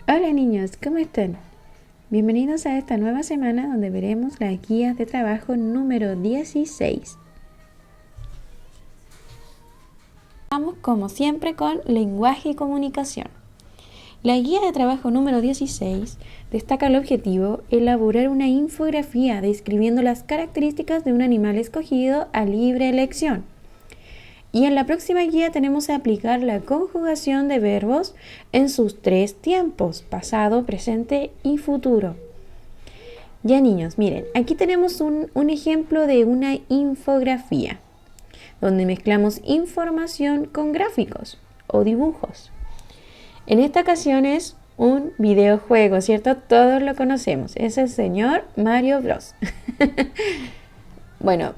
Hola niños, ¿cómo están? Bienvenidos a esta nueva semana donde veremos las guías de trabajo número 16. Vamos como siempre con lenguaje y comunicación. La guía de trabajo número 16 destaca el objetivo elaborar una infografía describiendo las características de un animal escogido a libre elección. Y en la próxima guía tenemos que aplicar la conjugación de verbos en sus tres tiempos, pasado, presente y futuro. Ya niños, miren, aquí tenemos un ejemplo de una infografía, donde mezclamos información con gráficos o dibujos. En esta ocasión es un videojuego, ¿cierto? Todos lo conocemos, es el señor Mario Bros. Bueno,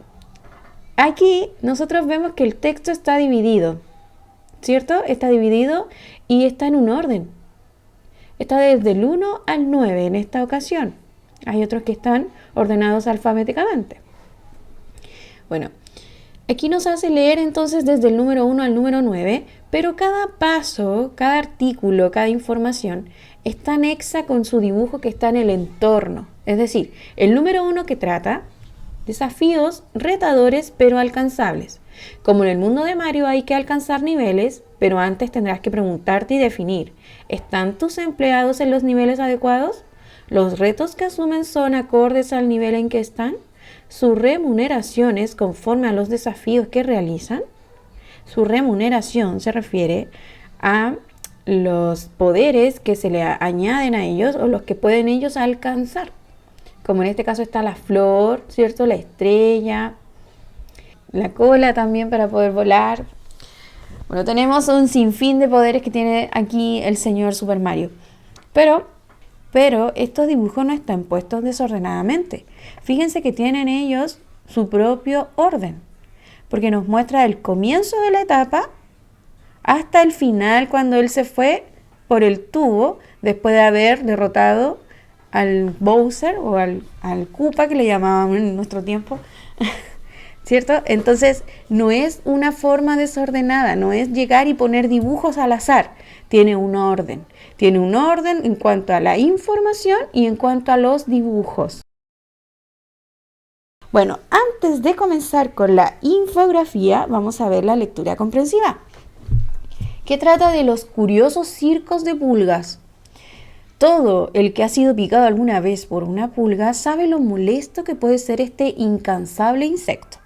aquí nosotros vemos que el texto está dividido, ¿cierto? Está dividido y está en un orden. Está desde el 1 al 9 en esta ocasión. Hay otros que están ordenados alfabéticamente. Bueno, aquí nos hace leer entonces desde el número 1 al número 9, pero cada paso, cada artículo, cada información está anexa con su dibujo que está en el entorno. Es decir, el número 1 que trata desafíos retadores pero alcanzables. Como en el mundo de Mario hay que alcanzar niveles, pero antes tendrás que preguntarte y definir, ¿están tus empleados en los niveles adecuados? ¿Los retos que asumen son acordes al nivel en que están? ¿Su remuneración es conforme a los desafíos que realizan? Su remuneración se refiere a los poderes que se le añaden a ellos o los que pueden ellos alcanzar. Como en este caso está la flor, ¿cierto? La estrella, la cola también para poder volar. Bueno, tenemos un sinfín de poderes que tiene aquí el señor Super Mario. Pero estos dibujos no están puestos desordenadamente. Fíjense que tienen ellos su propio orden, porque nos muestra el comienzo de la etapa hasta el final cuando él se fue por el tubo después de haber derrotado al Bowser o al Koopa que le llamaban en nuestro tiempo, ¿cierto? Entonces no es una forma desordenada, no es llegar y poner dibujos al azar, tiene un orden en cuanto a la información y en cuanto a los dibujos. Bueno, antes de comenzar con la infografía, vamos a ver la lectura comprensiva, que trata de los curiosos circos de pulgas. Todo el que ha sido picado alguna vez por una pulga sabe lo molesto que puede ser este incansable insecto.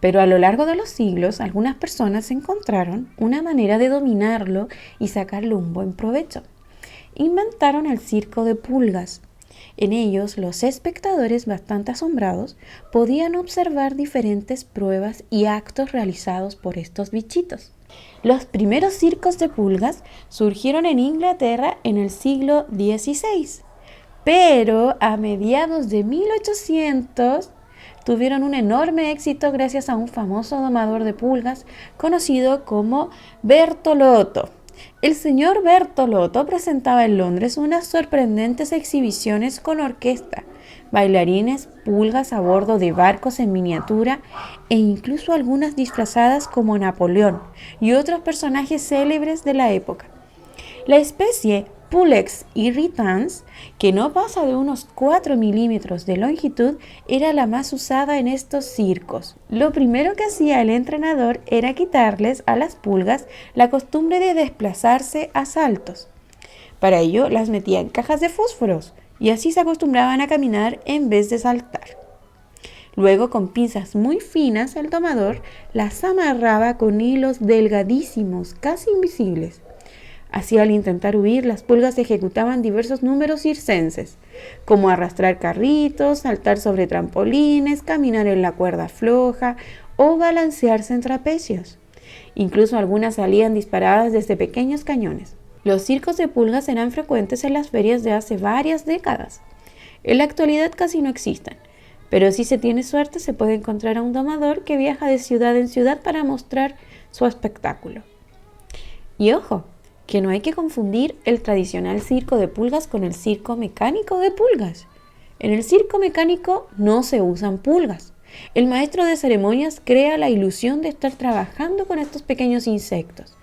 Pero a lo largo de los siglos, algunas personas encontraron una manera de dominarlo y sacarle un buen provecho. Inventaron el circo de pulgas. En ellos, los espectadores, bastante asombrados, podían observar diferentes pruebas y actos realizados por estos bichitos. Los primeros circos de pulgas surgieron en Inglaterra en el siglo XVI, pero a mediados de 1800 tuvieron un enorme éxito gracias a un famoso domador de pulgas conocido como Bertolotto. El señor Bertolotto presentaba en Londres unas sorprendentes exhibiciones con orquesta, bailarines, pulgas a bordo de barcos en miniatura e incluso algunas disfrazadas como Napoleón y otros personajes célebres de la época. La especie Pulex irritans, que no pasa de unos 4 milímetros de longitud, era la más usada en estos circos. Lo primero que hacía el entrenador era quitarles a las pulgas la costumbre de desplazarse a saltos. Para ello las metía en cajas de fósforos y así se acostumbraban a caminar en vez de saltar. Luego, con pinzas muy finas, el domador las amarraba con hilos delgadísimos, casi invisibles. Así, al intentar huir, las pulgas ejecutaban diversos números circenses, como arrastrar carritos, saltar sobre trampolines, caminar en la cuerda floja o balancearse en trapecios. Incluso algunas salían disparadas desde pequeños cañones. Los circos de pulgas eran frecuentes en las ferias de hace varias décadas. En la actualidad casi no existen, pero si se tiene suerte se puede encontrar a un domador que viaja de ciudad en ciudad para mostrar su espectáculo. Y ojo, que no hay que confundir el tradicional circo de pulgas con el circo mecánico de pulgas. En el circo mecánico no se usan pulgas. El maestro de ceremonias crea la ilusión de estar trabajando con estos pequeños insectos,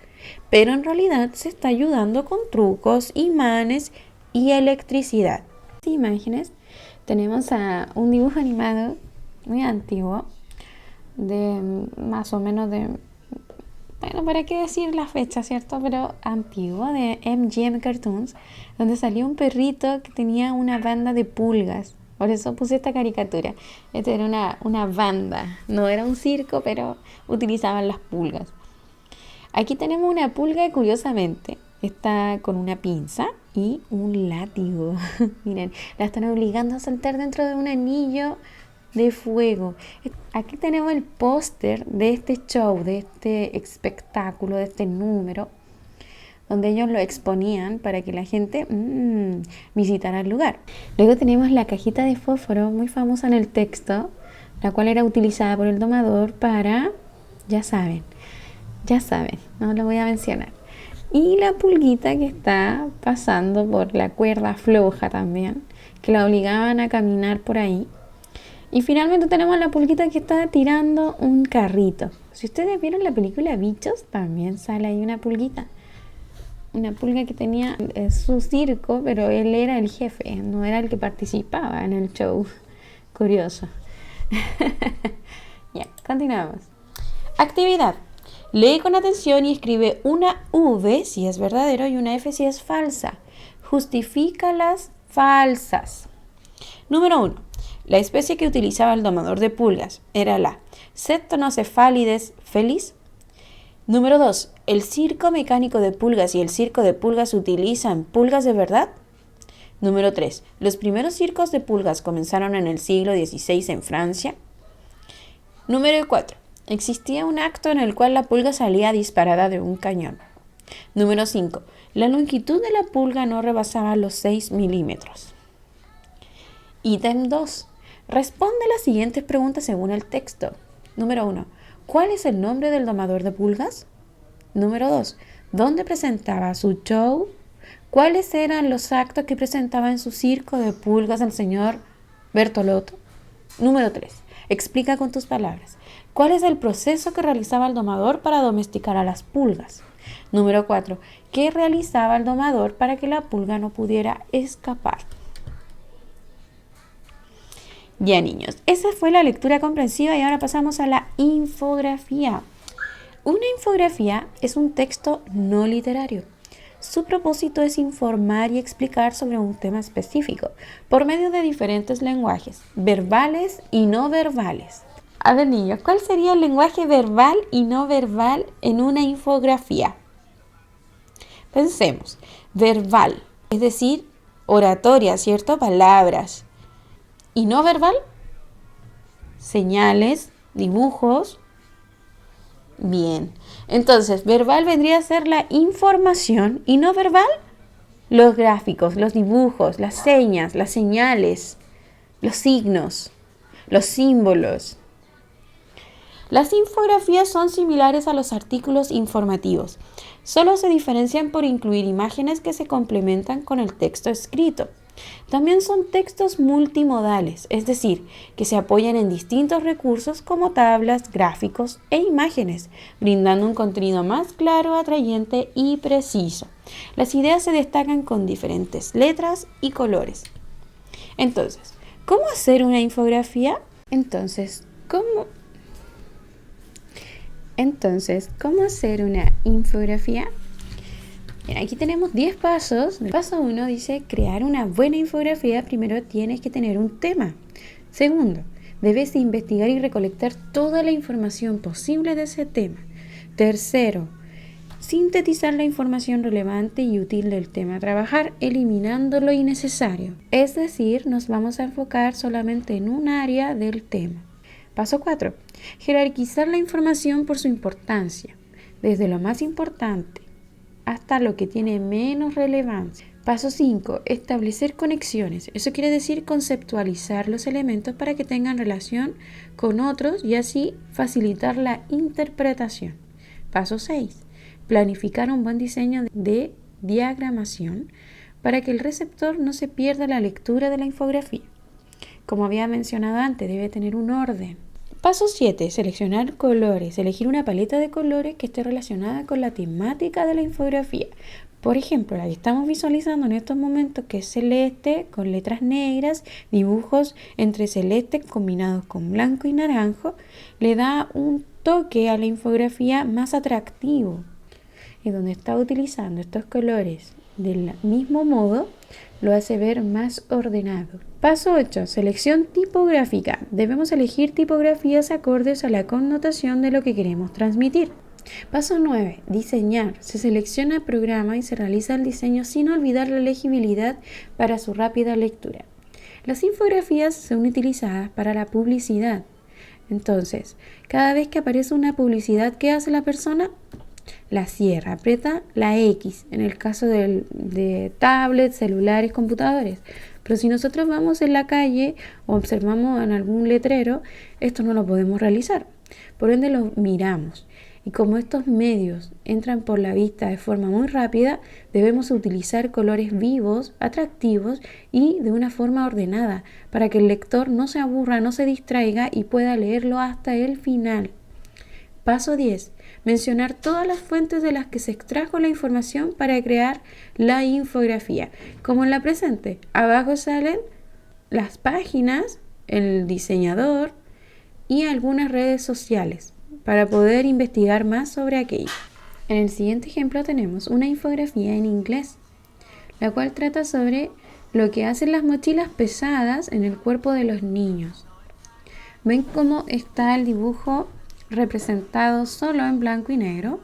pero en realidad se está ayudando con trucos, imanes y electricidad. Imágenes, tenemos a un dibujo animado muy antiguo, de más o menos de, bueno, para qué decir la fecha, ¿cierto? Pero antiguo, de MGM Cartoons, donde salió un perrito que tenía una banda de pulgas. Por eso puse esta caricatura. Esta era una banda, no era un circo, pero utilizaban las pulgas. Aquí tenemos una pulga que curiosamente está con una pinza y un látigo. Miren, la están obligando a saltar dentro de un anillo de fuego. Aquí tenemos el póster de este show, de este espectáculo, de este número, donde ellos lo exponían para que la gente visitara el lugar. Luego tenemos la cajita de fósforo, muy famosa en el texto, la cual era utilizada por el domador para, ya saben, no lo voy a mencionar. Y la pulguita que está pasando por la cuerda floja también, que la obligaban a caminar por ahí. Y finalmente tenemos la pulguita que está tirando un carrito. Si ustedes vieron la película Bichos, también sale ahí una pulguita. Una pulga que tenía su circo, pero él era el jefe, no era el que participaba en el show. Curioso. Ya, continuamos. Actividad. Lee con atención y escribe una V si es verdadero y una F si es falsa. Justifica las falsas. Número 1. La especie que utilizaba el domador de pulgas era la Ctenocephalides felis. Número 2. ¿El circo mecánico de pulgas y el circo de pulgas utilizan pulgas de verdad? Número 3. ¿Los primeros circos de pulgas comenzaron en el siglo XVI en Francia? Número 4. Existía un acto en el cual la pulga salía disparada de un cañón. Número 5. La longitud de la pulga no rebasaba los 6 milímetros. Ítem 2. Responde las siguientes preguntas según el texto. Número 1. ¿Cuál es el nombre del domador de pulgas? Número 2. ¿Dónde presentaba su show? ¿Cuáles eran los actos que presentaba en su circo de pulgas el señor Bertolotto? Número 3. Explica con tus palabras. ¿Cuál es el proceso que realizaba el domador para domesticar a las pulgas? Número 4. ¿Qué realizaba el domador para que la pulga no pudiera escapar? Ya, niños, esa fue la lectura comprensiva y ahora pasamos a la infografía. Una infografía es un texto no literario. Su propósito es informar y explicar sobre un tema específico por medio de diferentes lenguajes, verbales y no verbales. A ver, niños, ¿cuál sería el lenguaje verbal y no verbal en una infografía? Pensemos, verbal, es decir, oratoria, ¿cierto? Palabras. ¿Y no verbal? Señales, dibujos. Bien, entonces, verbal vendría a ser la información y no verbal, los gráficos, los dibujos, las señas, las señales, los signos, los símbolos. Las infografías son similares a los artículos informativos, solo se diferencian por incluir imágenes que se complementan con el texto escrito. También son textos multimodales, es decir, que se apoyan en distintos recursos como tablas, gráficos e imágenes, brindando un contenido más claro, atrayente y preciso. Las ideas se destacan con diferentes letras y colores. Entonces, ¿cómo hacer una infografía? ¿Cómo hacer una infografía? Bien, aquí tenemos 10 pasos. El paso 1 dice, crear una buena infografía, primero tienes que tener un tema. Segundo, debes investigar y recolectar toda la información posible de ese tema. Tercero, sintetizar la información relevante y útil del tema a trabajar, eliminando lo innecesario. Es decir, nos vamos a enfocar solamente en un área del tema. Paso 4, jerarquizar la información por su importancia, desde lo más importante hasta lo que tiene menos relevancia. Paso 5. Establecer conexiones. Eso quiere decir conceptualizar los elementos para que tengan relación con otros y así facilitar la interpretación. Paso 6. Planificar un buen diseño de diagramación para que el receptor no se pierda la lectura de la infografía. Como había mencionado antes, debe tener un orden. Paso 7. Seleccionar colores. Elegir una paleta de colores que esté relacionada con la temática de la infografía. Por ejemplo, la que estamos visualizando en estos momentos, que es celeste con letras negras, dibujos entre celeste combinados con blanco y naranjo, le da un toque a la infografía más atractivo. Y donde está utilizando estos colores del mismo modo, lo hace ver más ordenado. Paso 8. Selección tipográfica. Debemos elegir tipografías acordes a la connotación de lo que queremos transmitir. Paso 9. Diseñar. Se selecciona el programa y se realiza el diseño sin olvidar la legibilidad para su rápida lectura. Las infografías son utilizadas para la publicidad. Entonces, cada vez que aparece una publicidad, ¿qué hace la persona? La cierra, aprieta la X, en el caso de tablets, celulares, computadores. Pero si nosotros vamos en la calle o observamos en algún letrero, esto no lo podemos realizar. Por ende lo miramos. Y como estos medios entran por la vista de forma muy rápida, debemos utilizar colores vivos, atractivos y de una forma ordenada, para que el lector no se aburra, no se distraiga y pueda leerlo hasta el final. Paso 10. Mencionar todas las fuentes de las que se extrajo la información para crear la infografía. Como en la presente, abajo salen las páginas, el diseñador y algunas redes sociales para poder investigar más sobre aquello. En el siguiente ejemplo tenemos una infografía en inglés, la cual trata sobre lo que hacen las mochilas pesadas en el cuerpo de los niños. ¿Ven cómo está el dibujo representado solo en blanco y negro?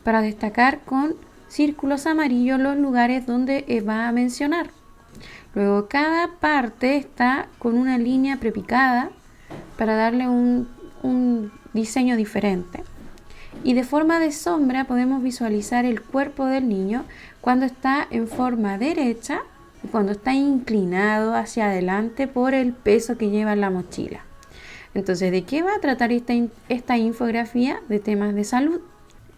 Para destacar con círculos amarillos los lugares donde va a mencionar. Luego cada parte está con una línea prepicada para darle un diseño diferente. Y de forma de sombra podemos visualizar el cuerpo del niño cuando está en forma derecha y cuando está inclinado hacia adelante por el peso que lleva en la mochila. Entonces, ¿de qué va a tratar esta infografía? De temas de salud.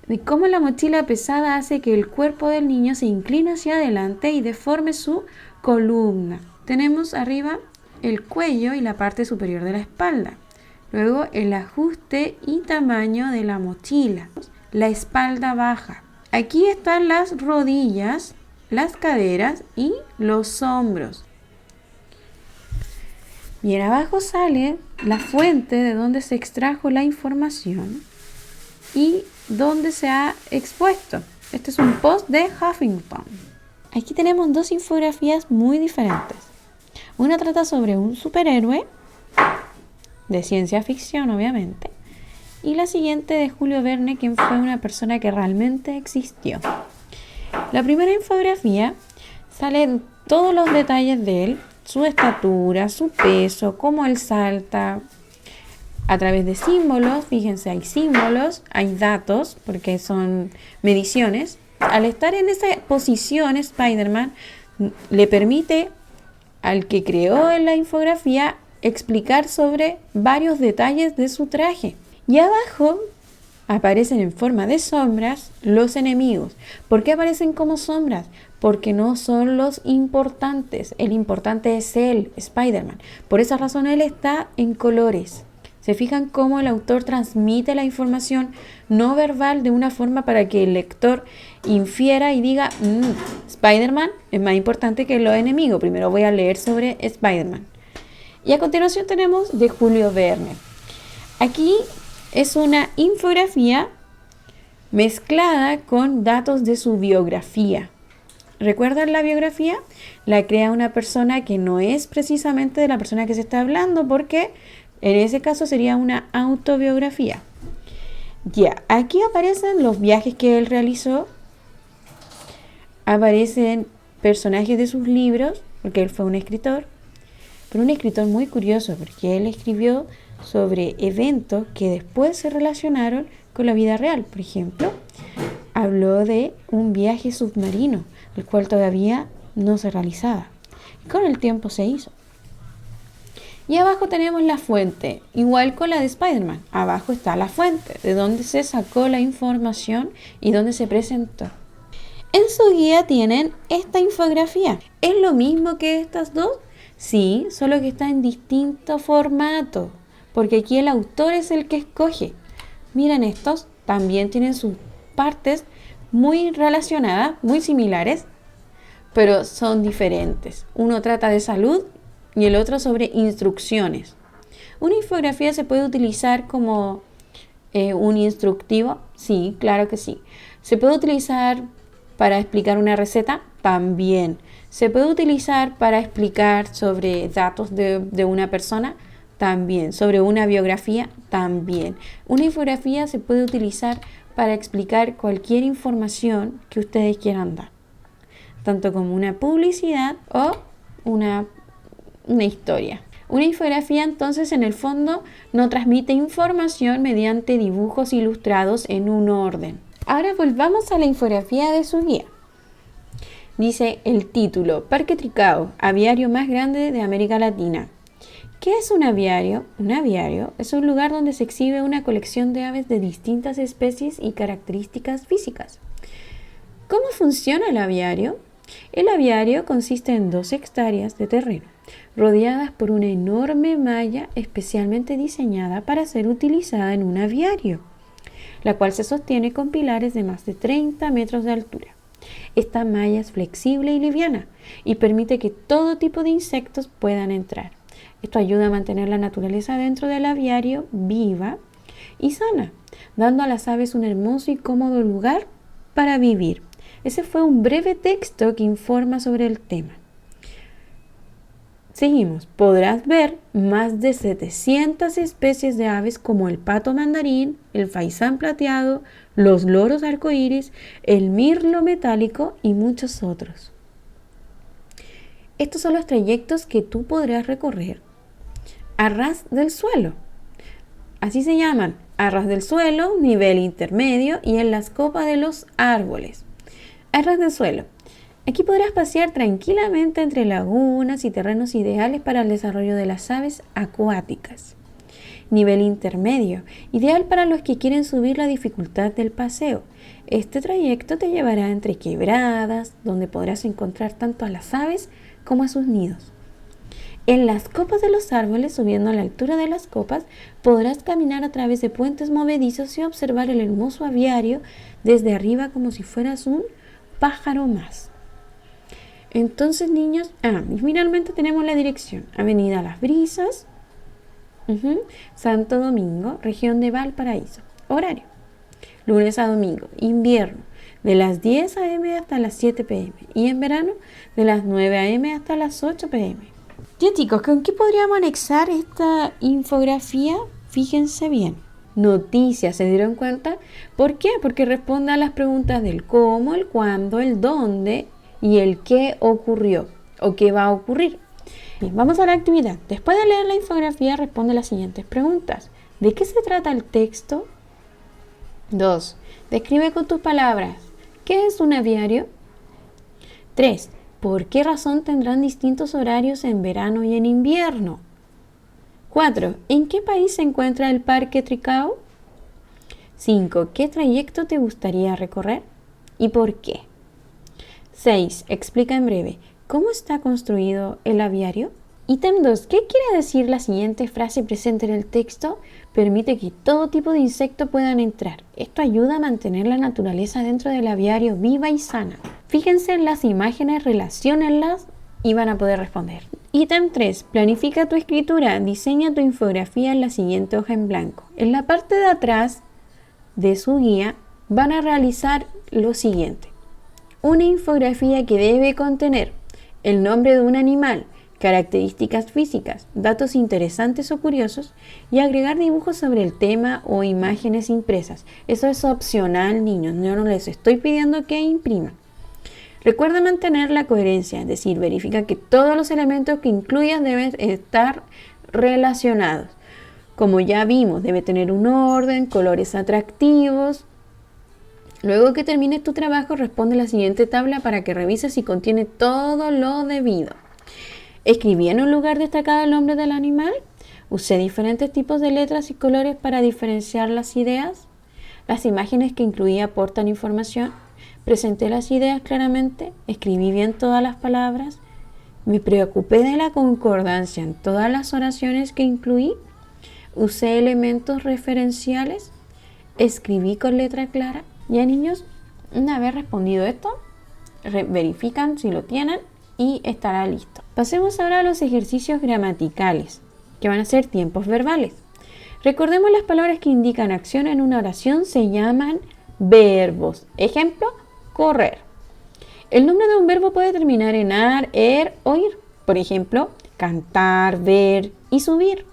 De cómo la mochila pesada hace que el cuerpo del niño se incline hacia adelante y deforme su columna. Tenemos arriba el cuello y la parte superior de la espalda. Luego el ajuste y tamaño de la mochila. La espalda baja. Aquí están las rodillas, las caderas y los hombros. Bien, abajo sale la fuente de donde se extrajo la información y dónde se ha expuesto. Este es un post de Huffington. Aquí tenemos dos infografías muy diferentes. Una trata sobre un superhéroe de ciencia ficción, obviamente, y la siguiente de Julio Verne, quien fue una persona que realmente existió. La primera infografía salen todos los detalles de él, su estatura, su peso, cómo él salta, a través de símbolos. Fíjense, hay símbolos, hay datos, porque son mediciones. Al estar en esa posición, Spider-Man le permite al que creó en la infografía explicar sobre varios detalles de su traje. Y abajo aparecen en forma de sombras los enemigos. ¿Por qué aparecen como sombras? Porque no son los importantes. El importante es él, Spider-Man. Por esa razón él está en colores. ¿Se fijan cómo el autor transmite la información no verbal de una forma para que el lector infiera y diga, Spider-Man es más importante que los enemigos? Primero voy a leer sobre Spider-Man. Y a continuación tenemos de Julio Verne. Aquí es una infografía mezclada con datos de su biografía. ¿Recuerdan la biografía? La crea una persona que no es precisamente de la persona que se está hablando, porque en ese caso sería una autobiografía. Ya, aquí aparecen los viajes que él realizó, aparecen personajes de sus libros, porque él fue un escritor, pero un escritor muy curioso, porque él escribió sobre eventos que después se relacionaron con la vida real. Por ejemplo, habló de un viaje submarino, el cual todavía no se realizaba. Con el tiempo se hizo. Y abajo tenemos la fuente, igual con la de Spider-Man. Abajo está la fuente, de donde se sacó la información y donde se presentó. En su guía tienen esta infografía. ¿Es lo mismo que estas dos? Sí, solo que está en distinto formato, porque aquí el autor es el que escoge. Miren, estos también tienen sus partes muy relacionadas, muy similares, pero son diferentes. Uno trata de salud y el otro sobre instrucciones. ¿Una infografía se puede utilizar como un instructivo? Sí, claro que sí. ¿Se puede utilizar para explicar una receta? También. ¿Se puede utilizar para explicar sobre datos de una persona? También. ¿Sobre una biografía? También. Una infografía se puede utilizar para explicar cualquier información que ustedes quieran dar, tanto como una publicidad o una historia. Una infografía entonces en el fondo no transmite información mediante dibujos ilustrados en un orden. Ahora volvamos a la infografía de su guía. Dice el título: Parque Tricao, aviario más grande de América Latina. ¿Qué es un aviario? Un aviario es un lugar donde se exhibe una colección de aves de distintas especies y características físicas. ¿Cómo funciona el aviario? El aviario consiste en 2 hectáreas de terreno, rodeadas por una enorme malla especialmente diseñada para ser utilizada en un aviario, la cual se sostiene con pilares de más de 30 metros de altura. Esta malla es flexible y liviana y permite que todo tipo de insectos puedan entrar. Esto ayuda a mantener la naturaleza dentro del aviario viva y sana, dando a las aves un hermoso y cómodo lugar para vivir. Ese fue un breve texto que informa sobre el tema. Seguimos. Podrás ver más de 700 especies de aves como el pato mandarín, el faisán plateado, los loros arcoíris, el mirlo metálico y muchos otros. Estos son los trayectos que tú podrás recorrer a ras del suelo. Así se llaman: a ras del suelo, nivel intermedio y en las copas de los árboles. A ras del suelo. Aquí podrás pasear tranquilamente entre lagunas y terrenos ideales para el desarrollo de las aves acuáticas. Nivel intermedio, ideal para los que quieren subir la dificultad del paseo. Este trayecto te llevará entre quebradas, donde podrás encontrar tanto a las aves como a sus nidos. En las copas de los árboles, subiendo a la altura de las copas, podrás caminar a través de puentes movedizos y observar el hermoso aviario desde arriba como si fueras un pájaro más. Entonces, niños, y finalmente tenemos la dirección: Avenida Las Brisas, Santo Domingo, región de Valparaíso. Horario: lunes a domingo, invierno, de las 10 a.m. hasta las 7 p.m. y en verano, de las 9 a.m. hasta las 8 p.m. Ya, chicos, ¿con qué podríamos anexar esta infografía? Fíjense bien. Noticias, ¿se dieron cuenta? ¿Por qué? Porque responde a las preguntas del cómo, el cuándo, el dónde y el qué ocurrió o qué va a ocurrir. Bien, vamos a la actividad. Después de leer la infografía, responde las siguientes preguntas. ¿De qué se trata el texto? 2. Describe con tus palabras. ¿Qué es un aviario? 3. ¿Por qué razón tendrán distintos horarios en verano y en invierno? 4. ¿En qué país se encuentra el Parque Tricao? 5. ¿Qué trayecto te gustaría recorrer y por qué? 6. Explica en breve cómo está construido el aviario. Ítem 2. ¿Qué quiere decir la siguiente frase presente en el texto? Permite que todo tipo de insecto puedan entrar. Esto ayuda a mantener la naturaleza dentro del aviario viva y sana. Fíjense en las imágenes, relaciónenlas y van a poder responder. Ítem 3. Planifica tu escritura. Diseña tu infografía en la siguiente hoja en blanco. En la parte de atrás de su guía van a realizar lo siguiente: una infografía que debe contener el nombre de un animal, características físicas, datos interesantes o curiosos y agregar dibujos sobre el tema o imágenes impresas. Eso es opcional, niños. Yo no les estoy pidiendo que impriman. Recuerda mantener la coherencia, es decir, verifica que todos los elementos que incluyas deben estar relacionados. Como ya vimos, debe tener un orden, colores atractivos. Luego que termines tu trabajo, responde la siguiente tabla para que revises si contiene todo lo debido. ¿Escribí en un lugar destacado el nombre del animal? ¿Usé diferentes tipos de letras y colores para diferenciar las ideas? ¿Las imágenes que incluí aportan información? ¿Presenté las ideas claramente? ¿Escribí bien todas las palabras? ¿Me preocupé de la concordancia en todas las oraciones que incluí? ¿Usé elementos referenciales? ¿Escribí con letra clara? Ya, niños, Una vez respondido esto, verifican si lo tienen y estará listo. Pasemos ahora a los ejercicios gramaticales, que van a ser tiempos verbales. Recordemos, las palabras que indican acción en una oración se llaman verbos. Ejemplo, correr. El nombre de un verbo puede terminar en ar, er o ir. Por ejemplo, cantar, ver y subir.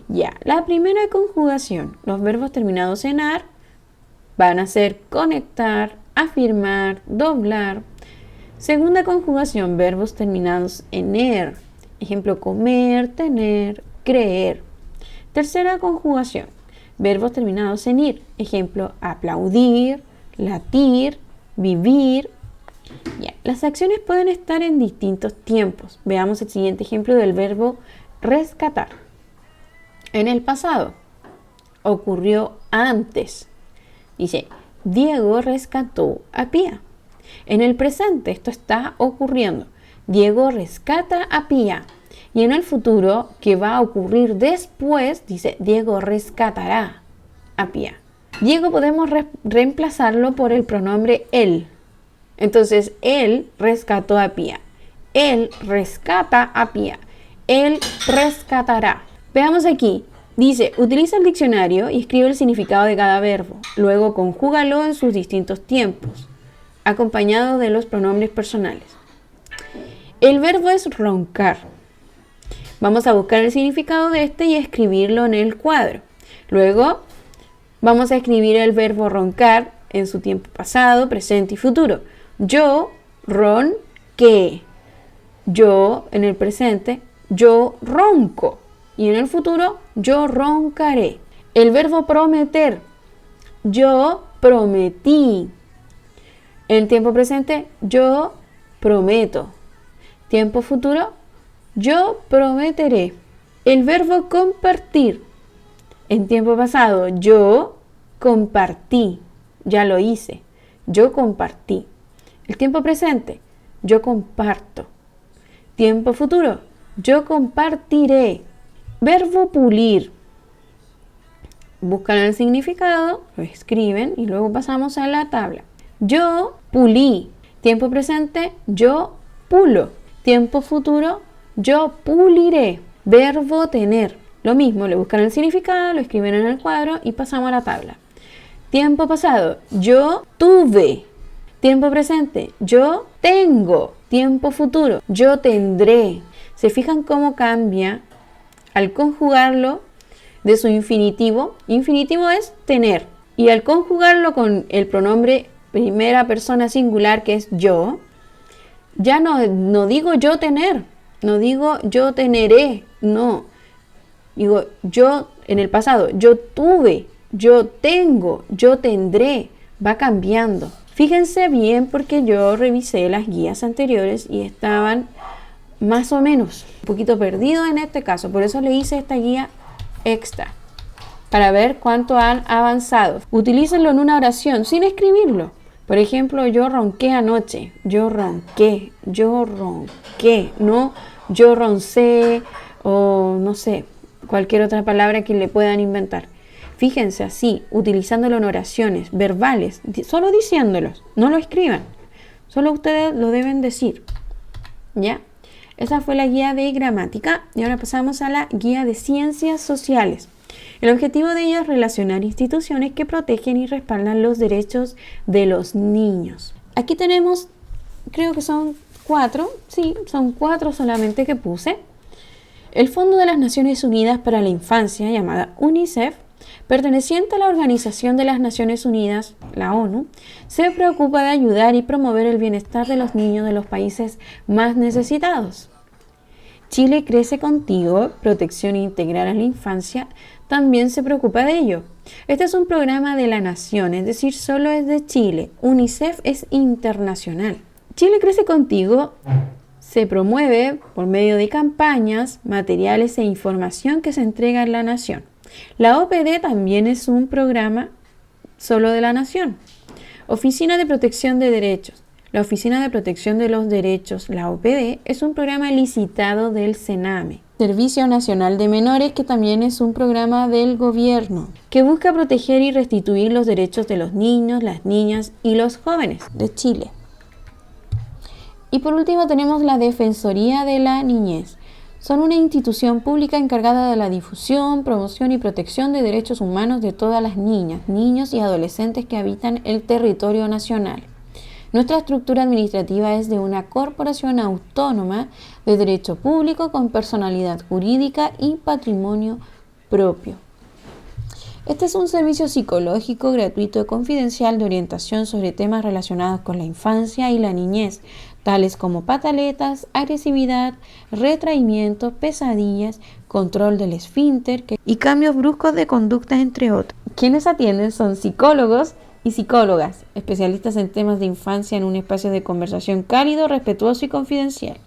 Ya, la primera conjugación, los verbos terminados en ar van a ser conectar, afirmar, doblar. Segunda conjugación, verbos terminados en er. Ejemplo, comer, tener, creer. Tercera conjugación, verbos terminados en ir. Ejemplo, aplaudir, latir, vivir. Ya. Las acciones pueden estar en distintos tiempos. Veamos el siguiente ejemplo del verbo rescatar. En el pasado, ocurrió antes. Dice, Diego rescató a Pía. En el presente, esto está ocurriendo. Diego rescata a Pía. Y en el futuro, que va a ocurrir después, dice, Diego rescatará a Pía. Diego podemos reemplazarlo por el pronombre él. Entonces, él rescató a Pía. Él rescata a Pía. Él rescatará. Veamos aquí. Dice, utiliza el diccionario y escribe el significado de cada verbo. Luego conjúgalo en sus distintos tiempos, acompañado de los pronombres personales. El verbo es roncar. Vamos a buscar el significado de este y escribirlo en el cuadro. Luego vamos a escribir el verbo roncar en su tiempo pasado, presente y futuro. Yo ronqué. Yo en el presente, yo ronco. Y en el futuro, yo roncaré. El verbo prometer. Yo prometí. En tiempo presente, yo prometo. Tiempo futuro, yo prometeré. El verbo compartir. En tiempo pasado, yo compartí. Ya lo hice. Yo compartí. El tiempo presente, yo comparto. Tiempo futuro, yo compartiré. Verbo pulir. Buscan el significado, lo escriben y luego pasamos a la tabla. Yo pulí. Tiempo presente, yo pulo. Tiempo futuro, yo puliré. Verbo tener. Lo mismo, le buscan el significado, lo escriben en el cuadro y pasamos a la tabla. Tiempo pasado, yo tuve. Tiempo presente, yo tengo. Tiempo futuro, yo tendré. ¿Se fijan cómo cambia al conjugarlo de su infinitivo? Infinitivo es tener. Y al conjugarlo con el pronombre primera persona singular, que es yo, ya no digo yo tener, no digo yo teneré, no. Digo yo en el pasado, yo tuve, yo tengo, yo tendré. Va cambiando. Fíjense bien porque yo revisé las guías anteriores y estaban más o menos un poquito perdidos en este caso. Por eso le hice esta guía extra, para ver cuánto han avanzado. Utilícenlo en una oración sin escribirlo. Por ejemplo, yo ronqué anoche. Yo ronqué, no yo roncé o no sé, cualquier otra palabra que le puedan inventar. Fíjense así, utilizándolo en oraciones verbales, solo diciéndolos, no lo escriban. Solo ustedes lo deben decir. ¿Ya? Esa fue la guía de gramática y ahora pasamos a la guía de ciencias sociales. El objetivo de ella es relacionar instituciones que protegen y respaldan los derechos de los niños. Aquí tenemos, creo que son 4, sí, son 4 solamente que puse. El Fondo de las Naciones Unidas para la Infancia, llamada UNICEF, perteneciente a la Organización de las Naciones Unidas, la ONU, se preocupa de ayudar y promover el bienestar de los niños de los países más necesitados. Chile Crece Contigo, Protección Integral a la Infancia, también se preocupa de ello. Este es un programa de la nación, es decir, solo es de Chile. UNICEF es internacional. Chile Crece Contigo se promueve por medio de campañas, materiales e información que se entrega en la nación. La OPD también es un programa solo de la nación. Oficina de Protección de Derechos. La Oficina de Protección de los Derechos, la OPD, es un programa licitado del CENAME. Servicio Nacional de Menores, que también es un programa del gobierno, que busca proteger y restituir los derechos de los niños, las niñas y los jóvenes de Chile. Y por último tenemos la Defensoría de la Niñez. Son una institución pública encargada de la difusión, promoción y protección de derechos humanos de todas las niñas, niños y adolescentes que habitan el territorio nacional. Nuestra estructura administrativa es de una corporación autónoma de derecho público con personalidad jurídica y patrimonio propio. Este es un servicio psicológico gratuito y confidencial de orientación sobre temas relacionados con la infancia y la niñez, tales como pataletas, agresividad, retraimiento, pesadillas, control del esfínter y cambios bruscos de conducta, entre otros. Quienes atienden son psicólogos y psicólogas, especialistas en temas de infancia en un espacio de conversación cálido, respetuoso y confidencial.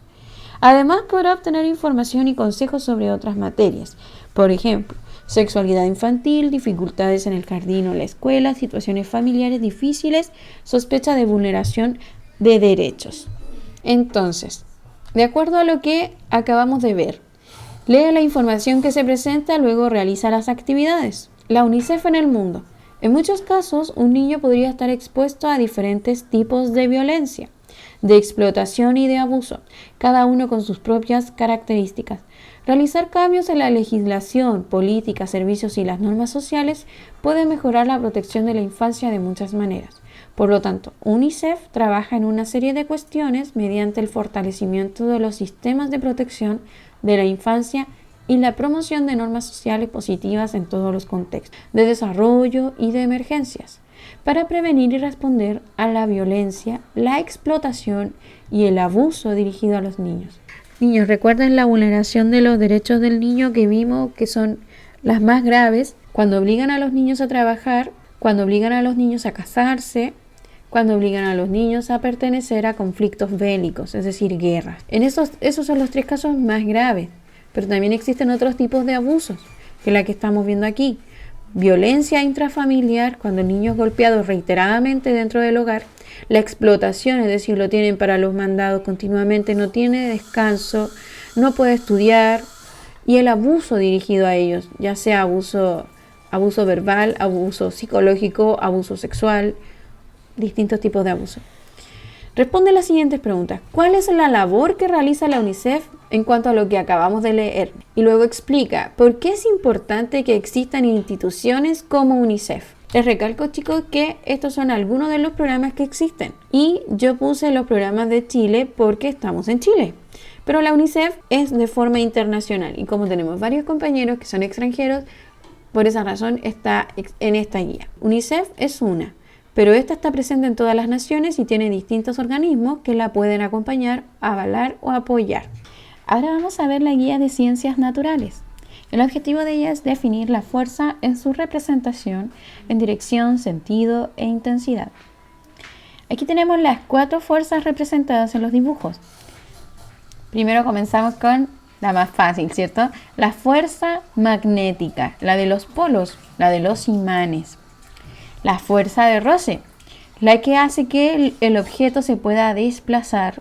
Además, podrá obtener información y consejos sobre otras materias, por ejemplo, sexualidad infantil, dificultades en el jardín o la escuela, situaciones familiares difíciles, sospecha de vulneración de derechos. Entonces, de acuerdo a lo que acabamos de ver, lee la información que se presenta, luego realiza las actividades. La UNICEF en el mundo. En muchos casos, un niño podría estar expuesto a diferentes tipos de violencia, de explotación y de abuso, cada uno con sus propias características. Realizar cambios en la legislación, política, servicios y las normas sociales puede mejorar la protección de la infancia de muchas maneras. Por lo tanto, UNICEF trabaja en una serie de cuestiones mediante el fortalecimiento de los sistemas de protección de la infancia y la promoción de normas sociales positivas en todos los contextos de desarrollo y de emergencias, para prevenir y responder a la violencia, la explotación y el abuso dirigido a los niños. Niños, recuerden la vulneración de los derechos del niño que vimos que son las más graves cuando obligan a los niños a trabajar, cuando obligan a los niños a casarse, cuando obligan a los niños a pertenecer a conflictos bélicos, es decir, guerras. Esos son los 3 casos más graves, pero también existen otros tipos de abusos, que es la que estamos viendo aquí. Violencia intrafamiliar, cuando el niño es golpeado reiteradamente dentro del hogar. La explotación, es decir, lo tienen para los mandados continuamente, no tiene descanso, no puede estudiar. Y el abuso dirigido a ellos, ya sea abuso verbal, abuso psicológico, abuso sexual, distintos tipos de abuso. Responde las siguientes preguntas. ¿Cuál es la labor que realiza la UNICEF en cuanto a lo que acabamos de leer? Y luego explica por qué es importante que existan instituciones como UNICEF. Les recalco, chicos, que estos son algunos de los programas que existen. Y yo puse los programas de Chile porque estamos en Chile. Pero la UNICEF es de forma internacional. Y como tenemos varios compañeros que son extranjeros, por esa razón está en esta guía. UNICEF es una, pero esta está presente en todas las naciones y tiene distintos organismos que la pueden acompañar, avalar o apoyar. Ahora vamos a ver la guía de ciencias naturales. El objetivo de ella es definir la fuerza en su representación en dirección, sentido e intensidad. Aquí tenemos las 4 fuerzas representadas en los dibujos. Primero comenzamos con la más fácil, ¿cierto? La fuerza magnética, la de los polos, la de los imanes. La fuerza de roce, la que hace que el objeto se pueda desplazar.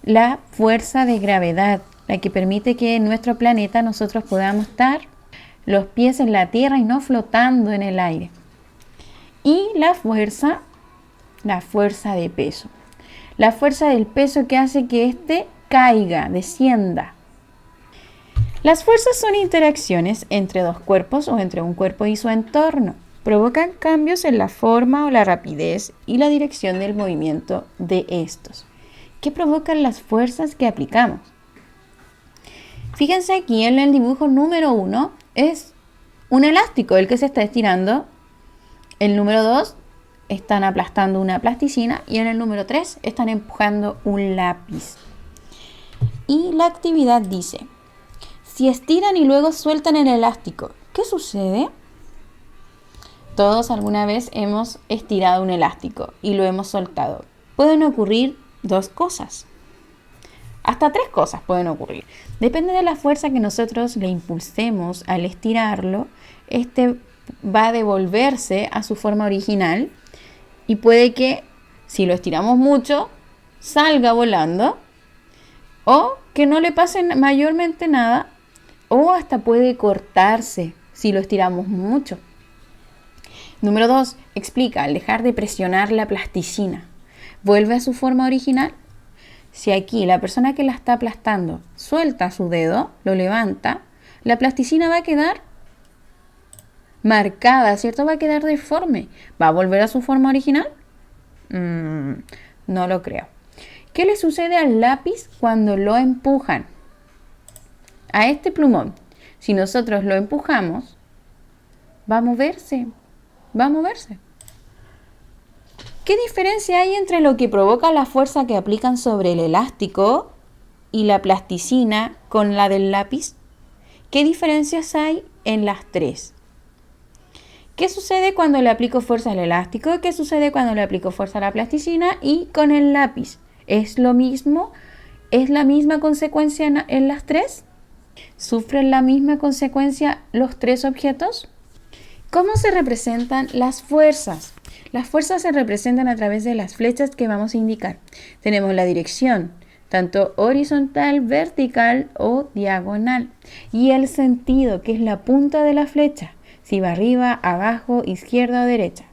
La fuerza de gravedad, la que permite que en nuestro planeta nosotros podamos estar los pies en la tierra y no flotando en el aire. Y la fuerza de peso. La fuerza del peso que hace que éste caiga, descienda. Las fuerzas son interacciones entre 2 cuerpos o entre un cuerpo y su entorno. Provocan cambios en la forma o la rapidez y la dirección del movimiento de estos. ¿Qué provocan las fuerzas que aplicamos? Fíjense aquí en el dibujo número 1 es un elástico el que se está estirando. El número 2 están aplastando una plasticina y en el número 3 están empujando un lápiz. Y la actividad dice, si estiran y luego sueltan el elástico, ¿qué sucede? Todos alguna vez hemos estirado un elástico y lo hemos soltado. Pueden ocurrir 2 cosas. Hasta 3 cosas pueden ocurrir. Depende de la fuerza que nosotros le impulsemos al estirarlo. Este va a devolverse a su forma original y puede que si lo estiramos mucho salga volando o que no le pase mayormente nada o hasta puede cortarse si lo estiramos mucho. Número 2. Explica, al dejar de presionar la plasticina, ¿vuelve a su forma original? Si aquí la persona que la está aplastando suelta su dedo, lo levanta, la plasticina va a quedar marcada, ¿cierto? Va a quedar deforme. ¿Va a volver a su forma original? No lo creo. ¿Qué le sucede al lápiz cuando lo empujan? A este plumón, si nosotros lo empujamos, va a moverse. ¿Qué diferencia hay entre lo que provoca la fuerza que aplican sobre el elástico y la plasticina con la del lápiz? ¿Qué diferencias hay en las tres? ¿Qué sucede cuando le aplico fuerza al elástico? ¿Qué sucede cuando le aplico fuerza a la plasticina y con el lápiz? ¿Es lo mismo? ¿Es la misma consecuencia en las tres? ¿Sufren la misma consecuencia los tres objetos? ¿Cómo se representan las fuerzas? Las fuerzas se representan a través de las flechas que vamos a indicar. Tenemos la dirección, tanto horizontal, vertical o diagonal. Y el sentido, que es la punta de la flecha, si va arriba, abajo, izquierda o derecha.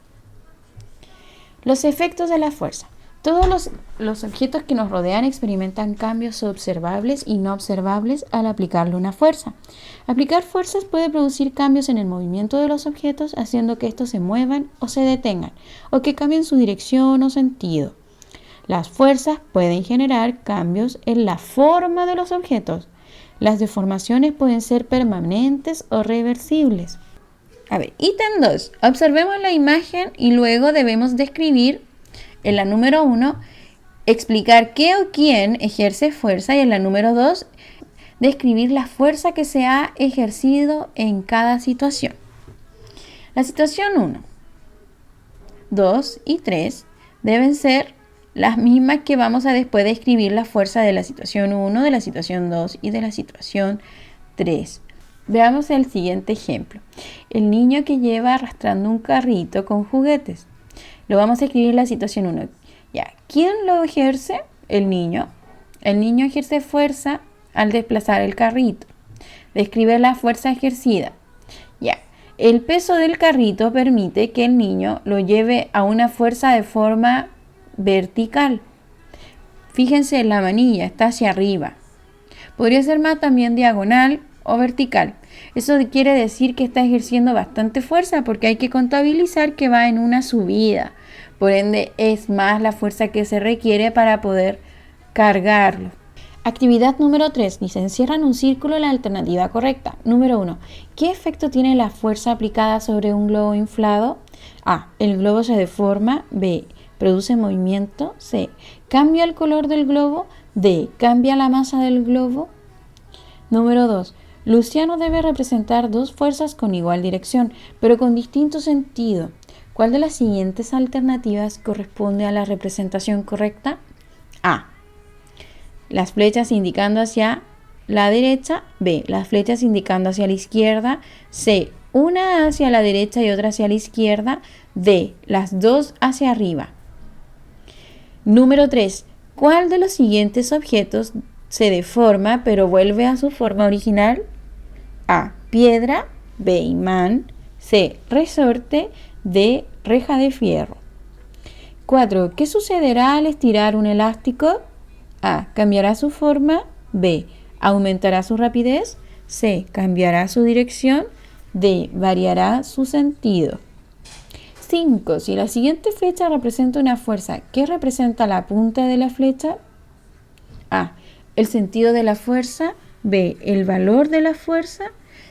Los efectos de la fuerza. Todos los objetos que nos rodean experimentan cambios observables y no observables al aplicarle una fuerza. Aplicar fuerzas puede producir cambios en el movimiento de los objetos, haciendo que estos se muevan o se detengan, o que cambien su dirección o sentido. Las fuerzas pueden generar cambios en la forma de los objetos. Las deformaciones pueden ser permanentes o reversibles. Ítem 2. Observemos la imagen y luego debemos describir en la número 1, explicar qué o quién ejerce fuerza, y en la número 2, describir la fuerza que se ha ejercido en cada situación. La situación 1, 2 y 3 deben ser las mismas que vamos a después describir la fuerza de la situación 1, de la situación 2 y de la situación 3. Veamos el siguiente ejemplo. El niño que lleva arrastrando un carrito con juguetes. Lo vamos a escribir en la situación 1. Ya. ¿Quién lo ejerce? El niño. El niño ejerce fuerza al desplazar el carrito. Describe la fuerza ejercida. Ya. El peso del carrito permite que el niño lo lleve a una fuerza de forma vertical. Fíjense, la manilla está hacia arriba. Podría ser más también diagonal o vertical. Eso quiere decir que está ejerciendo bastante fuerza, porque hay que contabilizar que va en una subida. Por ende, es más la fuerza que se requiere para poder cargarlo. Actividad número 3. Ni se encierra en un círculo la alternativa correcta. Número 1. ¿Qué efecto tiene la fuerza aplicada sobre un globo inflado? A. El globo se deforma. B. Produce movimiento. C. Cambia el color del globo. D. Cambia la masa del globo. Número 2. Luciano debe representar dos fuerzas con igual dirección, pero con distinto sentido. ¿Cuál de las siguientes alternativas corresponde a la representación correcta? A. Las flechas indicando hacia la derecha. B. Las flechas indicando hacia la izquierda. C. Una hacia la derecha y otra hacia la izquierda. D. Las dos hacia arriba. Número 3. ¿Cuál de los siguientes objetos se deforma pero vuelve a su forma original? A. Piedra. B. Imán. C. Resorte. D. Reja de fierro. 4. ¿Qué sucederá al estirar un elástico? A. Cambiará su forma. B. Aumentará su rapidez. C. Cambiará su dirección. D. Variará su sentido. 5. Si la siguiente flecha representa una fuerza, ¿qué representa la punta de la flecha? A. El sentido de la fuerza. B. El valor de la fuerza.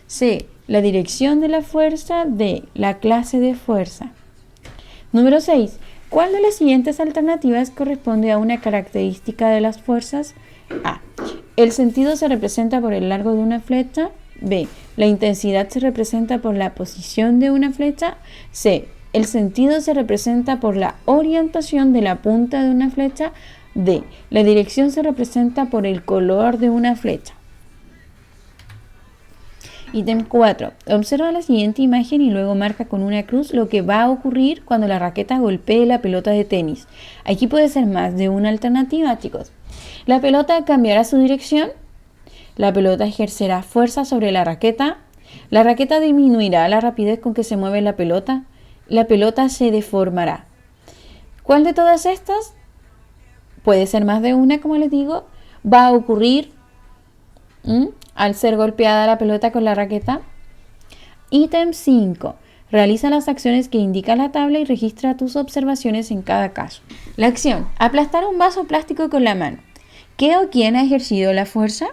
C. La dirección de la fuerza. D. La clase de fuerza. Número 6. ¿Cuál de las siguientes alternativas corresponde a una característica de las fuerzas? A. El sentido se representa por el largo de una flecha. B. La intensidad se representa por la posición de una flecha. C. El sentido se representa por la orientación de la punta de una flecha. D. La dirección se representa por el color de una flecha. Ítem 4. Observa la siguiente imagen y luego marca con una cruz lo que va a ocurrir cuando la raqueta golpee la pelota de tenis. Aquí puede ser más de una alternativa, chicos. La pelota cambiará su dirección. La pelota ejercerá fuerza sobre la raqueta. La raqueta disminuirá la rapidez con que se mueve la pelota. La pelota se deformará. ¿Cuál de todas estas? Puede ser más de una, como les digo. Va a ocurrir al ser golpeada la pelota con la raqueta. Ítem 5. Realiza las acciones que indica la tabla y registra tus observaciones en cada caso. La acción: aplastar un vaso plástico con la mano. ¿Qué o quién ha ejercido la fuerza?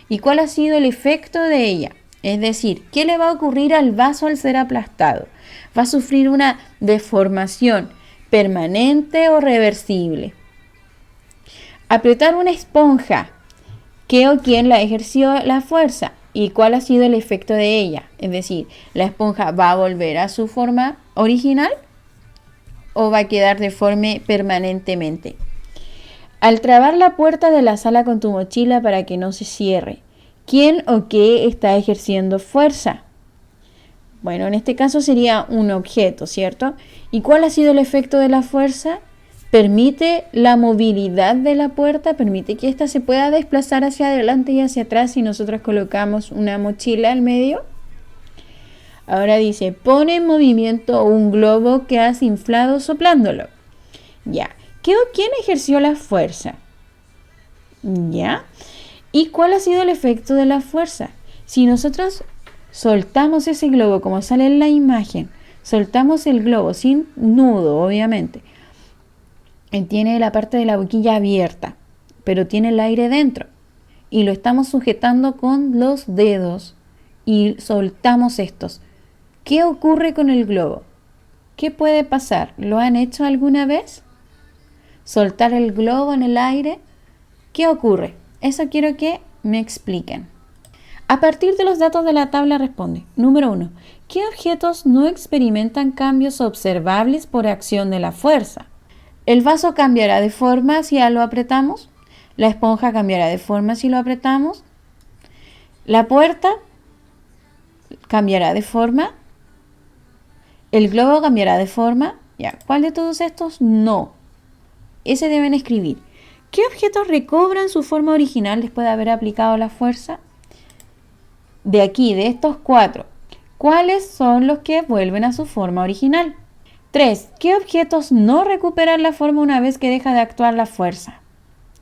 ¿Y cuál ha sido el efecto de ella? Es decir, ¿qué le va a ocurrir al vaso al ser aplastado? ¿Va a sufrir una deformación permanente o reversible? Apretar una esponja. ¿Qué o quién la ejerció la fuerza? ¿Y cuál ha sido el efecto de ella? Es decir, ¿la esponja va a volver a su forma original o va a quedar deforme permanentemente? Al trabar la puerta de la sala con tu mochila para que no se cierre, ¿quién o qué está ejerciendo fuerza? Bueno, en este caso sería un objeto, ¿cierto? ¿Y cuál ha sido el efecto de la fuerza? Permite la movilidad de la puerta, permite que ésta se pueda desplazar hacia adelante y hacia atrás si nosotros colocamos una mochila al medio. Ahora dice, pone en movimiento un globo que has inflado soplándolo. Ya. ¿Qué o quién ejerció la fuerza? ¿Ya? ¿Y cuál ha sido el efecto de la fuerza? Si nosotros soltamos ese globo, como sale en la imagen, soltamos el globo sin nudo, obviamente, tiene la parte de la boquilla abierta, pero tiene el aire dentro, y lo estamos sujetando con los dedos y soltamos estos. ¿Qué ocurre con el globo? ¿Qué puede pasar? ¿Lo han hecho alguna vez? ¿Soltar el globo en el aire? ¿Qué ocurre? Eso quiero que me expliquen. A partir de los datos de la tabla responde. Número 1. ¿Qué objetos no experimentan cambios observables por acción de la fuerza? El vaso cambiará de forma si lo apretamos. La esponja cambiará de forma si lo apretamos. La puerta cambiará de forma. El globo cambiará de forma. Ya, ¿cuál de todos estos? No. Ese deben escribir. ¿Qué objetos recobran su forma original después de haber aplicado la fuerza? De aquí, de estos 4, ¿cuáles son los que vuelven a su forma original? 3. ¿Qué objetos no recuperan la forma una vez que deja de actuar la fuerza?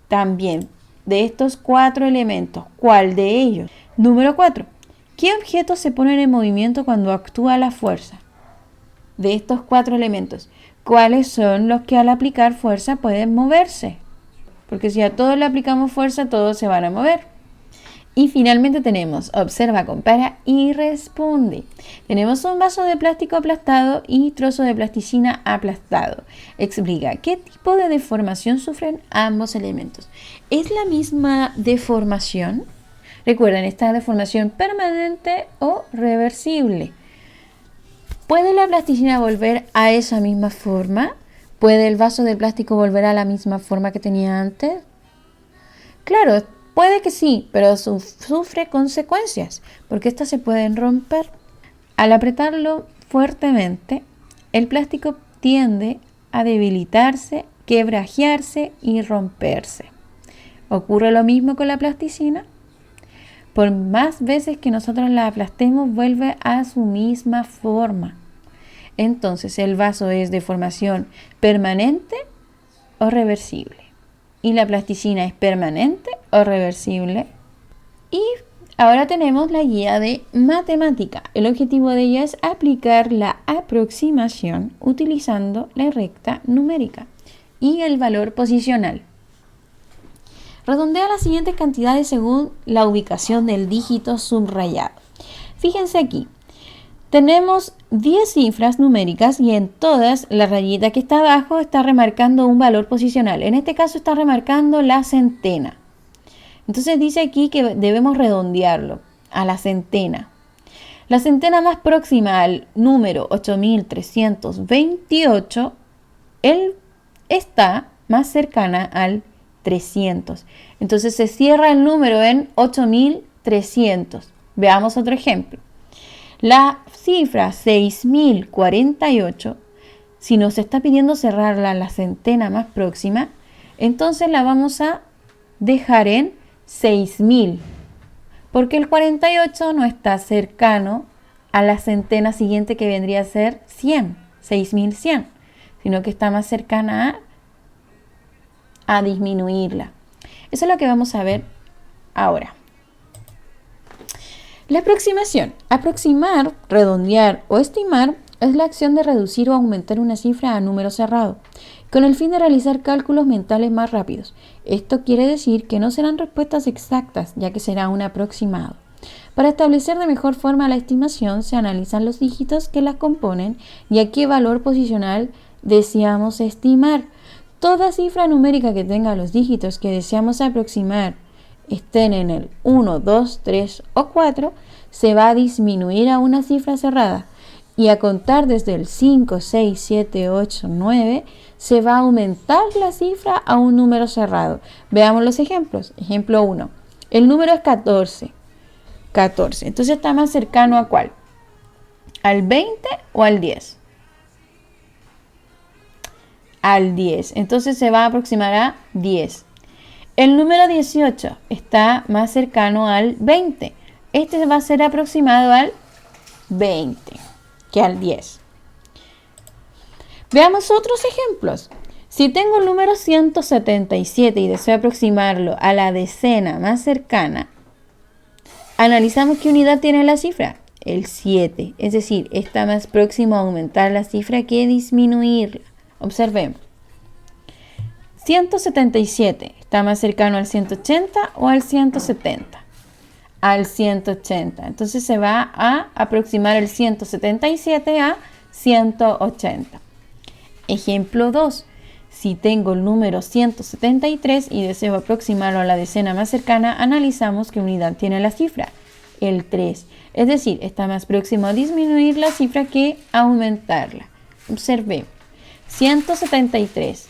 También, de estos 4 elementos, ¿cuál de ellos? Número 4. ¿Qué objetos se ponen en movimiento cuando actúa la fuerza? De estos 4 elementos, ¿cuáles son los que al aplicar fuerza pueden moverse? Porque si a todos le aplicamos fuerza, todos se van a mover. Y finalmente tenemos observa, compara y responde. Tenemos un vaso de plástico aplastado y trozo de plasticina aplastado. Explica qué tipo de deformación sufren ambos elementos. ¿Es la misma deformación? Recuerden, esta deformación permanente o reversible. ¿Puede la plasticina volver a esa misma forma? ¿Puede el vaso de plástico volver a la misma forma que tenía antes? Claro, puede que sí, pero sufre consecuencias, porque estas se pueden romper. Al apretarlo fuertemente, el plástico tiende a debilitarse, quebrajearse y romperse. ¿Ocurre lo mismo con la plasticina? Por más veces que nosotros la aplastemos, vuelve a su misma forma. Entonces, el vaso es de formación permanente o reversible. Y la plasticina es permanente o reversible. Y ahora tenemos la guía de matemática. El objetivo de ella es aplicar la aproximación utilizando la recta numérica y el valor posicional. Redondea las siguientes cantidades según la ubicación del dígito subrayado. Fíjense aquí. Tenemos 10 cifras numéricas y en todas la rayita que está abajo está remarcando un valor posicional. En este caso está remarcando la centena. Entonces dice aquí que debemos redondearlo a la centena. La centena más próxima al número 8328, él está más cercana al 300. Entonces se cierra el número en 8300. Veamos otro ejemplo. La cifra 6048, si nos está pidiendo cerrarla a la centena más próxima, entonces la vamos a dejar en 6.000, porque el 48 no está cercano a la centena siguiente que vendría a ser 100, 6.100, sino que está más cercana a disminuirla. Eso es lo que vamos a ver ahora. La aproximación. Aproximar, redondear o estimar es la acción de reducir o aumentar una cifra a número cerrado, con el fin de realizar cálculos mentales más rápidos. Esto quiere decir que no serán respuestas exactas, ya que será un aproximado. Para establecer de mejor forma la estimación, se analizan los dígitos que las componen y a qué valor posicional deseamos estimar. Toda cifra numérica que tenga los dígitos que deseamos aproximar estén en el 1, 2, 3 o 4, se va a disminuir a una cifra cerrada. Y a contar desde el 5, 6, 7, 8, 9, se va a aumentar la cifra a un número cerrado. Veamos los ejemplos. Ejemplo 1. El número es 14. 14. Entonces está más cercano ¿a cuál? ¿Al 20 o al 10? Al 10. Entonces se va a aproximar a 10. El número 18 está más cercano al 20. Este va a ser aproximado al 20 que al 10. Veamos otros ejemplos. Si tengo el número 177 y deseo aproximarlo a la decena más cercana, analizamos qué unidad tiene la cifra. El 7. Es decir, está más próximo a aumentar la cifra que disminuirla. Observemos. 177 está más cercano al 180 o al 170. Al 180. Entonces se va a aproximar el 177 a 180. Ejemplo 2. Si tengo el número 173 y deseo aproximarlo a la decena más cercana, analizamos qué unidad tiene la cifra. El 3. Es decir, está más próximo a disminuir la cifra que a aumentarla. Observe. 173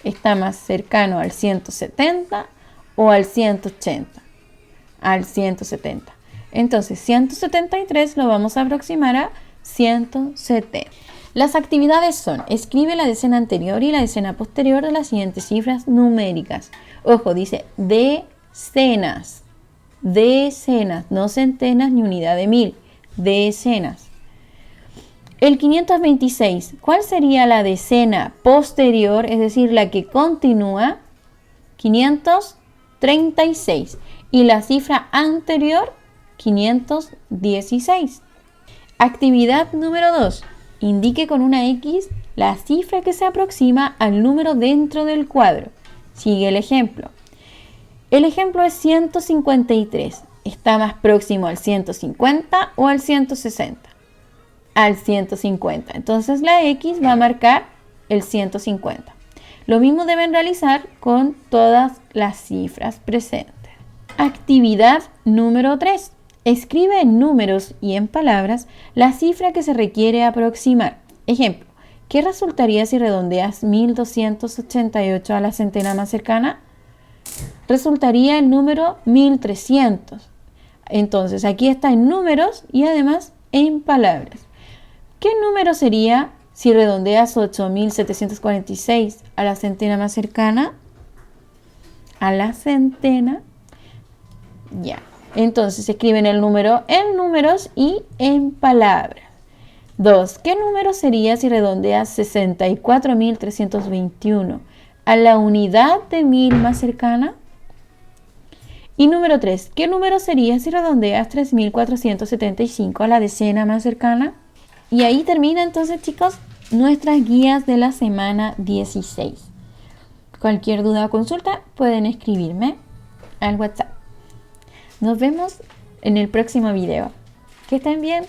está más cercano al 170 o al 180. Al 170. Entonces 173 lo vamos a aproximar a 170. Las actividades son: escribe la decena anterior y la decena posterior de las siguientes cifras numéricas. Ojo, dice decenas. Decenas, no centenas ni unidad de mil. Decenas. El 526, ¿cuál sería la decena posterior? Es decir, la que continúa. 536. Y la cifra anterior, 516. Actividad número 2. Indique con una X la cifra que se aproxima al número dentro del cuadro. Sigue el ejemplo. El ejemplo es 153. ¿Está más próximo al 150 o al 160? Al 150. Entonces la X va a marcar el 150. Lo mismo deben realizar con todas las cifras presentes. Actividad número 3. Escribe en números y en palabras la cifra que se requiere aproximar. Ejemplo, ¿qué resultaría si redondeas 1288 a la centena más cercana? Resultaría el número 1300. Entonces aquí está en números y además en palabras. ¿Qué número sería si redondeas 8746 a la centena más cercana? A la centena. Ya. Entonces escriben el número en números y en palabras. 2. ¿Qué número sería si redondeas 64.321 a la unidad de 1000 más cercana? Y número 3. ¿Qué número sería si redondeas 3.475 a la decena más cercana? Y ahí termina entonces, chicos, nuestras guías de la semana 16. Cualquier duda o consulta pueden escribirme al WhatsApp. Nos vemos en el próximo video. Que estén bien.